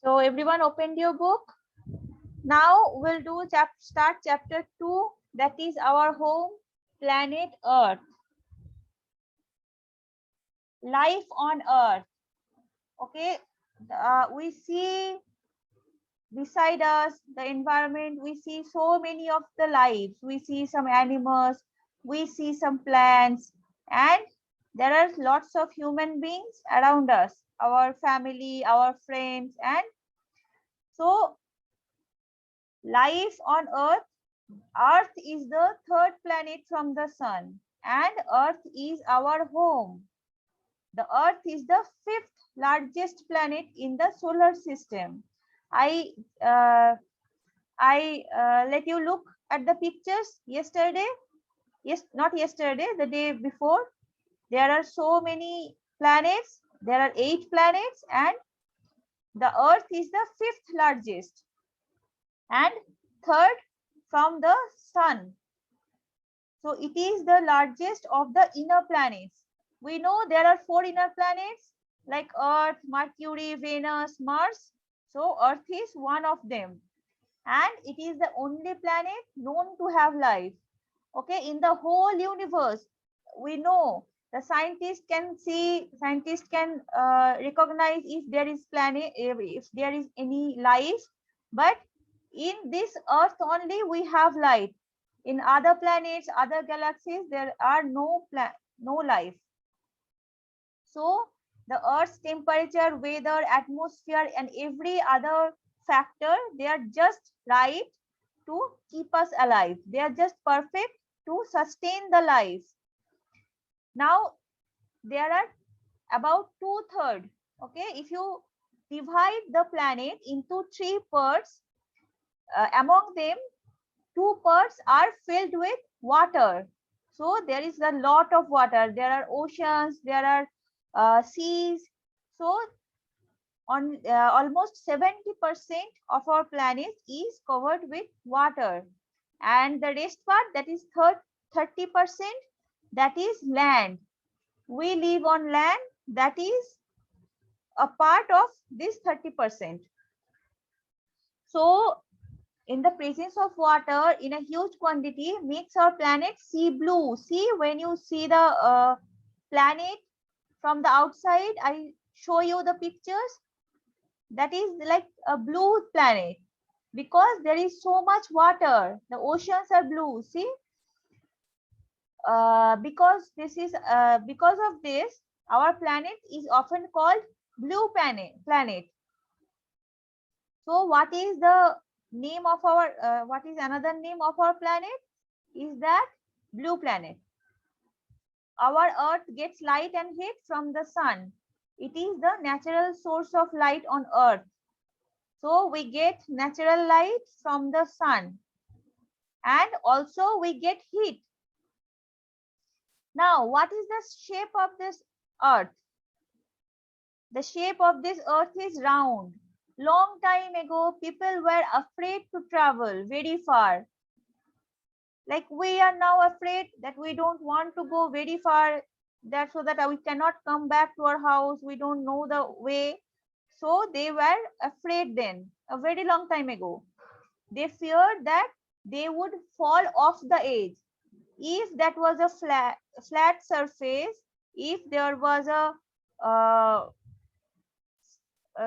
So everyone opened your book. Now we'll do start chapter 2, that is our home planet Earth. Life on Earth. Okay, we see beside us the environment, we see so many of the lives. We see some animals, we see some plants, and there are lots of human beings around us, our family, our friends, and so life on Earth. Earth is the third planet from the sun, and Earth is our home. The Earth is the fifth largest planet in the solar system. I uh, I let you look at the pictures yesterday. Yes, not yesterday, the day before. There are so many planets. There are 8 planets, and the Earth is the fifth largest and third from the sun. So it is the largest of the inner planets. We know there are 4 inner planets like Earth, Mercury, Venus, Mars. So Earth is one of them. And it is the only planet known to have life. Okay, in the whole universe, we know the scientists can recognize if there is planet, if there is any life, but in this Earth only we have life. In other planets, other galaxies, there are no life. So the Earth's temperature, weather, atmosphere, and every other factor, they are just right to keep us alive. They are just perfect to sustain the life. Now there are about 2/3. Okay, if you divide the planet into 3 parts, among them 2 parts are filled with water. So there is a lot of water. There are oceans, there are seas. So on almost 70% of our planet is covered with water, and the rest part, that is 30%, that is land. We live on land, that is a part of this 30%. So in the presence of water in a huge quantity makes our planet see blue. See, when you see the planet from the outside, I show you the pictures, that is like a blue planet because there is so much water. The oceans are blue. See, because of this, our planet is often called blue planet. So what is the name of our what is another name of our planet? Is that blue planet. Our Earth gets light and heat from the sun. It is the natural source of light on Earth. So we get natural light from the sun, and also we get heat. Now, what is the shape of this Earth? The shape of this Earth is round. Long time ago, people were afraid to travel very far. Like we are now afraid that we don't want to go very far, that so that we cannot come back to our house. We don't know the way. So they were afraid then, a very long time ago. They feared that they would fall off the edge. If that was a flat surface, if there was a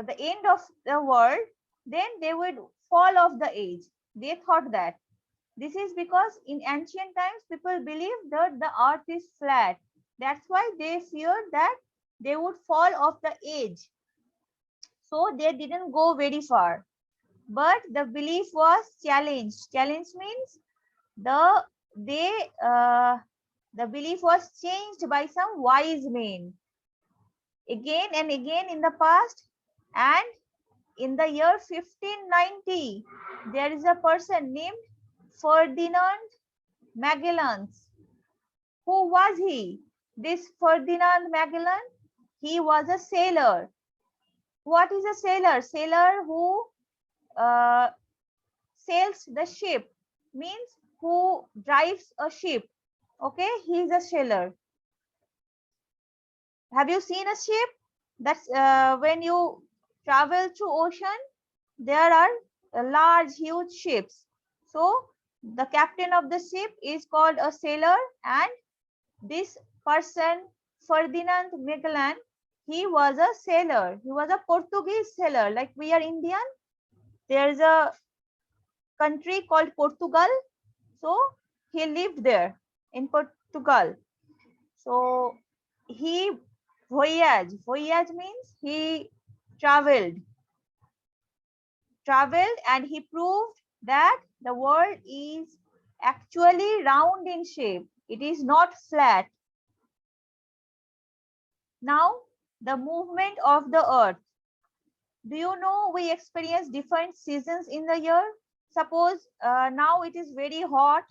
the end of the world, then they would fall off the edge. They thought that. This is because in ancient times, people believed that the earth is flat. That's why they feared that they would fall off the edge. So they didn't go very far. But the belief was challenged. Challenge means they the belief was changed by some wise men again and again in the past. And in the year 1590, there is a person named Ferdinand Magellan. Who was he? This Ferdinand Magellan, he was a sailor. What is a sailor? Sailor who uh, sails the ship, means who drives a ship. Okay, he is a sailor. Have you seen a ship? That's when you travel through ocean, there are large, huge ships. So the captain of the ship is called a sailor, and this person, Ferdinand Magellan, he was a sailor. He was a Portuguese sailor, like we are Indian. There is a country called Portugal. So he lived there in Portugal. So he voyage means he traveled and he proved that the world is actually round in shape. It is not flat. Now, the movement of the earth. Do you know we experience different seasons in the year? Suppose now it is very hot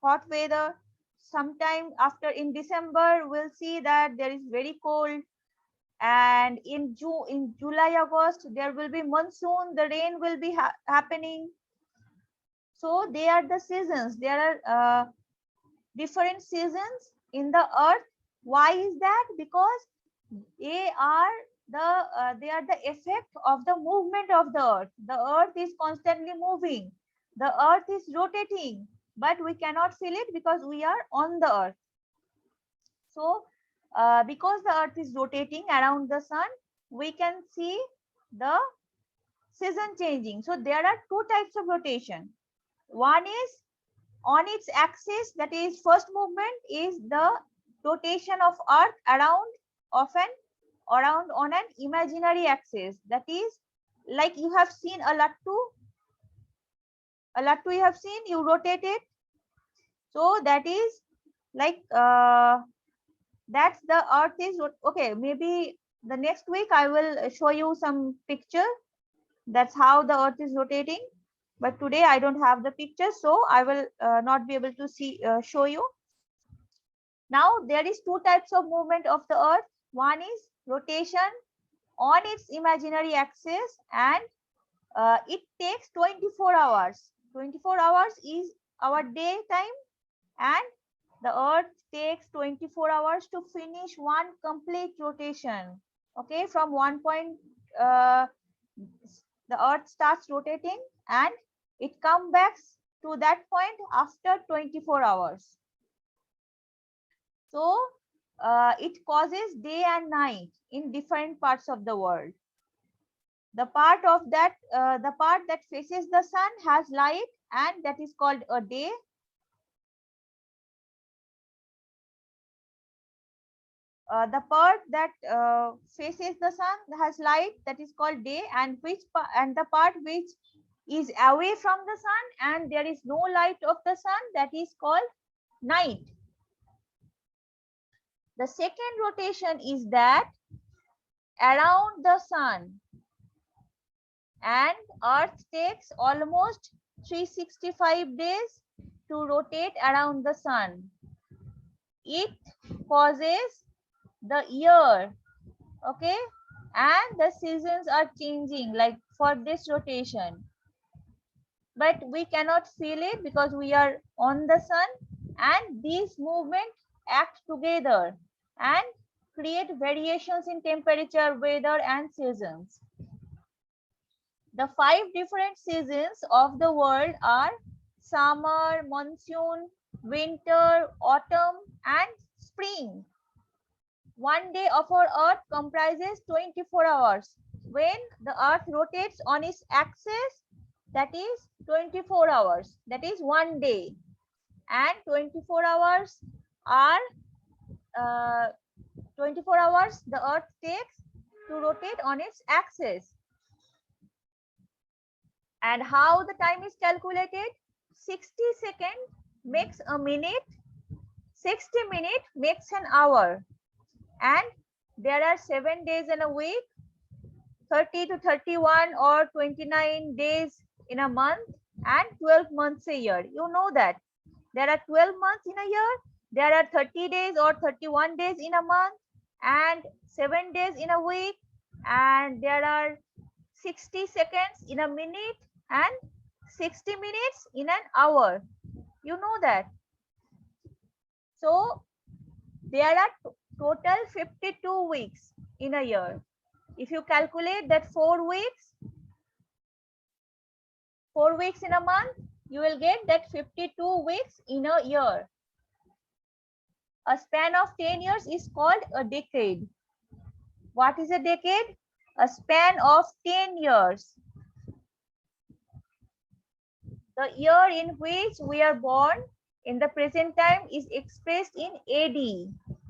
weather. Sometime after in December, we'll see that there is very cold. And in July, August, there will be monsoon. The rain will be happening. So they are the seasons. There are different seasons in the earth. Why is that? Because they are the effect of the movement of the earth. The earth is constantly moving. The earth is rotating, but we cannot feel it because we are on the earth. So because the earth is rotating around the sun, we can see the season changing. So there are two types of rotation. One is on its axis, that is first movement is the rotation of earth around on an imaginary axis. That is like you have seen a lattu you have seen, you rotate it. So that is like that's the earth is okay. Maybe the next week I will show you some picture. That's how the earth is rotating. But today I don't have the picture, so I will not be able to show you. Now there is two types of movement of the earth. One is rotation on its imaginary axis, and it takes 24 hours. 24 hours is our day time, and the earth takes 24 hours to finish one complete rotation. Okay, from one point the earth starts rotating and it comes back to that point after 24 hours. So it causes day and night in different parts of the world. The part that faces the sun has light, and that is called a day. The part that faces the sun has light, that is called day, and the part which is away from the sun and there is no light of the sun, that is called night. The second rotation is that around the sun, and earth takes almost 365 days to rotate around the sun. It causes the year, okay, and the seasons are changing like for this rotation, but we cannot feel it because we are on the sun, and these movements act together and create variations in temperature, weather, and seasons. The 5 different seasons of the world are summer, monsoon, winter, autumn, and spring. One day of our earth comprises 24 hours. When the earth rotates on its axis, that is 24 hours. That is one day. And 24 hours are 24 hours the earth takes to rotate on its axis. And how the time is calculated? 60 seconds makes a minute, 60 minutes makes an hour, and there are 7 days in a week, 30 to 31 or 29 days in a month, and 12 months a year. You know that there are 12 months in a year, there are 30 days or 31 days in a month, and 7 days in a week, and there are 60 seconds in a minute and 60 minutes in an hour. You know that. So there are total 52 weeks in a year. If you calculate that 4 weeks in a month, you will get that 52 weeks in a year. A span of 10 years is called a decade. What is a decade? A span of 10 years. The year in which we are born in the present time is expressed in AD.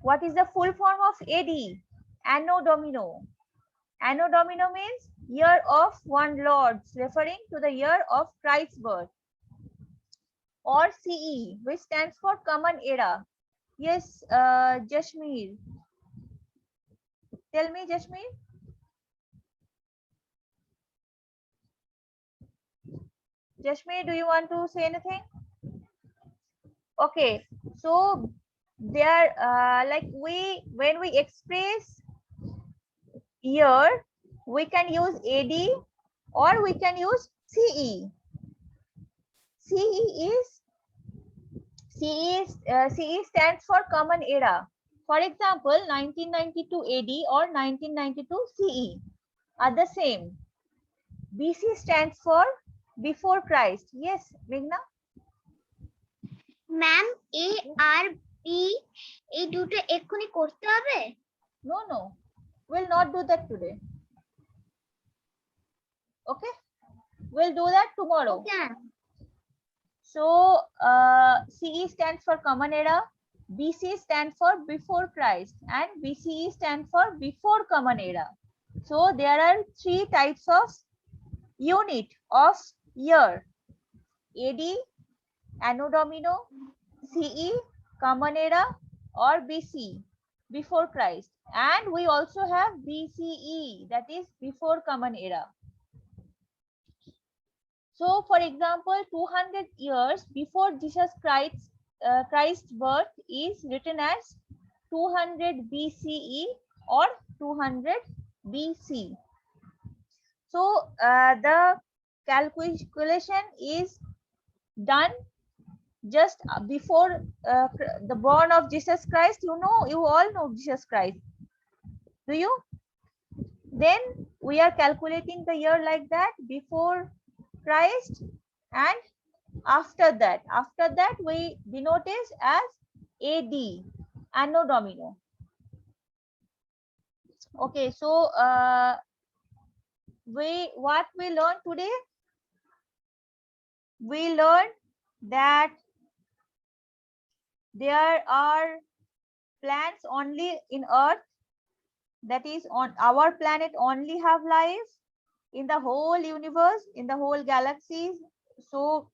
What is the full form of AD? Anno Domino. Anno Domino means year of one Lord, referring to the year of Christ's birth. Or CE, which stands for Common Era. Yes, Jashmeer. Tell me, Jashmeer. Jashmeer, do you want to say anything? Okay, so there, like when we express year, we can use AD or we can use CE. CE stands for Common Era. For example, 1992 AD or 1992 CE are the same. BC stands for Before Christ. Yes, Meghna? Ma'am A আর B এই দুটো এক্ষুনি করতে হবে? No, we'll not do that today. Okay, we'll do that tomorrow. Yeah. So CE stands for Common Era, BC stands for Before Christ, and BCE stands for Before Common Era. So there are 3 types of unit of year: AD, Anno Domino, CE, Common Era, or BC, Before Christ. And we also have BCE, that is Before Common Era. So, for example, 200 years before Jesus Christ's birth is written as 200 BCE or 200 BC. So, the calculation is done just before the born of Jesus Christ. You all know Jesus Christ. Do you? Then we are calculating the year like that, before Christ and after that. After that we denote it as AD, Anno Domino. Okay, so what we learned today? We learned that there are plants only in Earth, that is on our planet only have life. In the whole universe, in the whole galaxies, so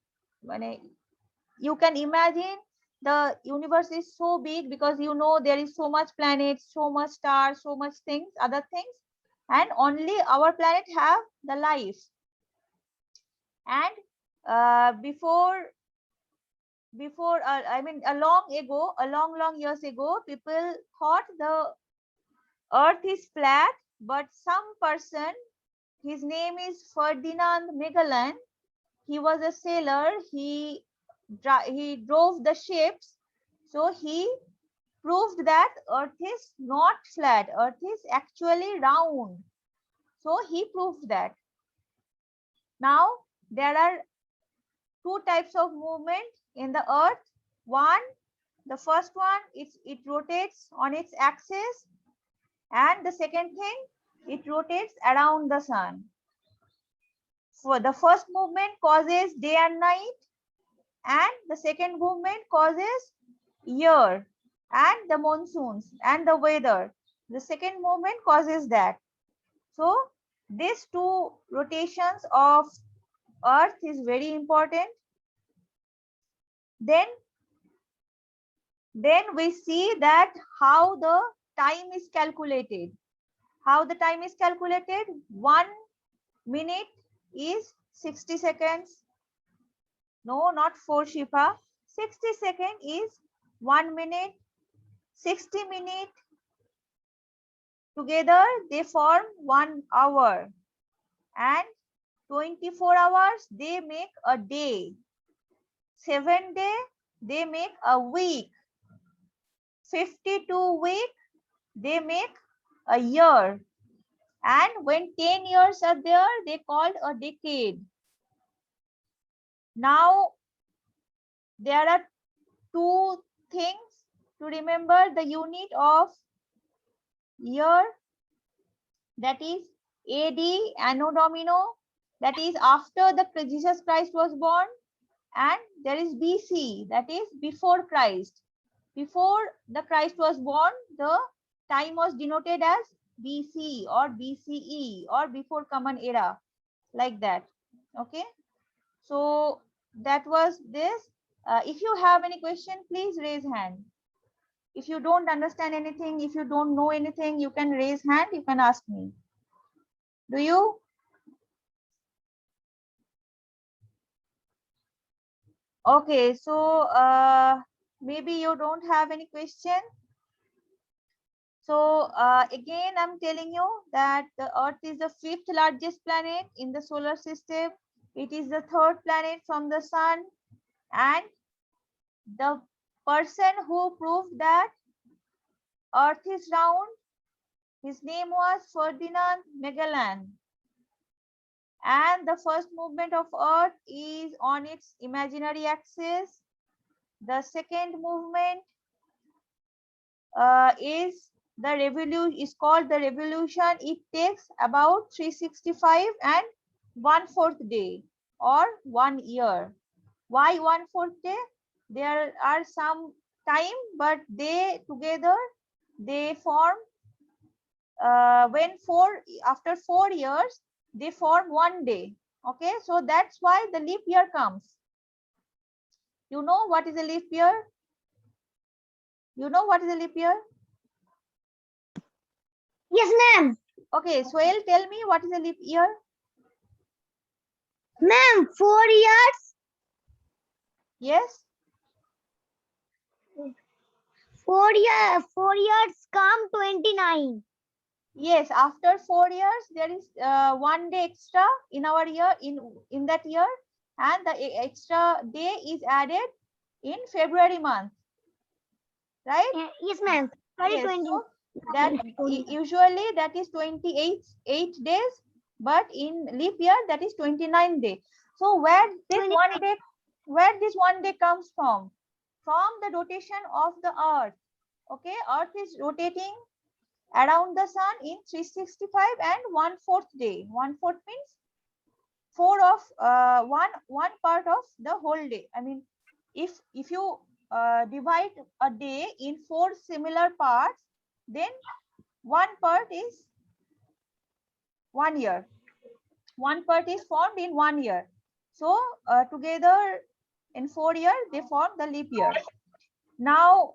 you can imagine the universe is so big, because there is so much planets, so much stars, so much things, other things, and only our planet have the life. And before I mean a long years ago, people thought the Earth is flat, but some person, his name is Ferdinand Magellan. He was a sailor. He drove the ships. So he proved that Earth is not flat. Earth is actually round. So he proved that. Now there are 2 types of movement in the Earth. The first one, it rotates on its axis, and the second thing, it rotates around the sun. For the first movement causes day and night, and the second movement causes year and the monsoons and the weather. The second movement causes that. So these 2 rotations of Earth is very important. Then we see that how the time is calculated. How the time is calculated? 1 minute is 60 seconds. No, not 4, Shifa. 60 seconds is 1 minute. 60 minutes together they form 1 hour, and 24 hours they make a day. 7 days they make a week. 52 weeks they make a year. And when 10 years are there, they called a decade. Now, there are two things to remember: the unit of year, that is AD, Anno Domino, that is after the Jesus Christ was born, and there is BC, that is before Christ. Before the Christ was born, the time was denoted as BC or BCE or before Common Era, like that. Okay, so that was this. If you have any question, please raise hand. If you don't understand anything, if you don't know anything, you can raise hand, you can ask me. Do you? Okay, so maybe you don't have any question. So again, I'm telling you that the Earth is the 5th largest planet in the solar system. It is the 3rd planet from the sun, and the person who proved that Earth is round, his name was Ferdinand Magellan. And the first movement of Earth is on its imaginary axis. The second movement is called the revolution. It takes about 365 and 1/4 day or 1 year. Why 1/4 day? There are some time, but they together they form after 4 years they form 1 day. Okay, so that's why the leap year comes. You know what is a leap year? You know what is a leap year? Yes, ma'am. Okay, Swale, tell me what is a leap year? Ma'am, 4 years. Yes. 4 years come 29. Yes, after 4 years, there is 1 day extra in our year, in that year, and the extra day is added in February month, right? Yes, ma'am. Sorry, Yes, 20. so that usually that is 28 days, but in leap year that is 29 day. So where this 1 day comes from? From the rotation of the Earth. Okay, Earth is rotating around the sun in 365 and 1/4 day. 1/4 means 4 of one part of the whole day. I mean, if you divide a day in 4 similar parts, then one part is 1 year. One part is formed in 1 year. So together in 4 years they form the leap year. Now